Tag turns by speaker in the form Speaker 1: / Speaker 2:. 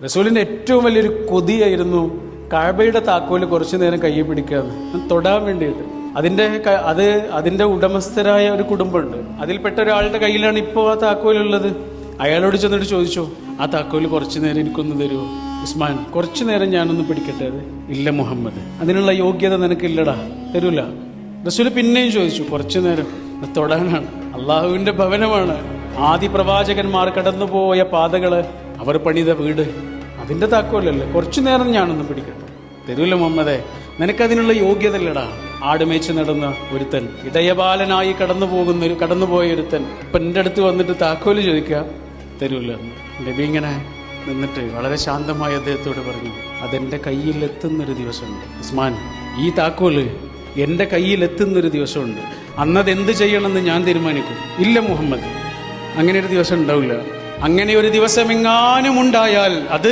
Speaker 1: റസൂലിന്റെ ഏറ്റവും വലിയൊരു കൊതിയായിരുന്നു കഅബയുടെ താക്കോല് കുറച്ചു നേരം കയ്യിൽ പിടിക്കാന്ന് തൊടാൻ വേണ്ടിയിട്ട്. അതിന്റെ ഉടമസ്ഥരായ ഒരു കുടുംബമുണ്ട്. അതിൽപ്പെട്ട ഒരാളുടെ കയ്യിലാണ് ഇപ്പോൾ ആ താക്കോലുള്ളത്. അയാളോട് ചെന്നിട്ട് ചോദിച്ചു, ആ താക്കോല് കുറച്ചു നേരം എനിക്കൊന്ന് തരുമോ ഉസ്മാൻ, കുറച്ചു നേരം ഞാനൊന്ന് പിടിക്കട്ടെ. അത് ഇല്ല മുഹമ്മദ്, അതിനുള്ള യോഗ്യത നിനക്കില്ലടാ, തരൂല. റസൂൽ പിന്നെയും ചോദിച്ചു, കുറച്ചു നേരം തൊടാനാണ്, അള്ളാഹുവിന്റെ ഭവനമാണ്, ആദി പ്രവാചകന്മാർ കടന്നുപോയ പാതകള്, അവർ പണിത വീട്, അതിന്റെ താക്കോലല്ലേ, കുറച്ചു നേരം ഞാനൊന്ന് പിടിക്കട്ടെ. തരൂല മുഹമ്മദേ, നിനക്കതിനുള്ള യോഗ്യത ഇല്ലടാ. ആടുമേച്ച് നടന്ന ഒരുത്തൻ, ഇടയബാലനായി കടന്നുപോയ ഒരുത്തൻ ഇപ്പൊ എൻ്റെ അടുത്ത് വന്നിട്ട് താക്കോല് ചോദിക്കുക, തരൂല. നബി ഇങ്ങനെ നിന്നിട്ട് വളരെ ശാന്തമായി അദ്ദേഹത്തോട് പറഞ്ഞു, അതെന്റെ കയ്യിൽ എത്തുന്നൊരു ദിവസമുണ്ട് ഉസ്മാൻ, ഈ താക്കോല് എൻ്റെ കയ്യിൽ എത്തുന്നൊരു ദിവസമുണ്ട്, അന്നത് എന്ത് ചെയ്യണമെന്ന് ഞാൻ തീരുമാനിക്കും. ഇല്ല മുഹമ്മദ്, അങ്ങനെ ഒരു ദിവസം ഉണ്ടാവില്ല. അങ്ങനെ ഒരു ദിവസം എങ്ങാനും ഉണ്ടായാൽ അത്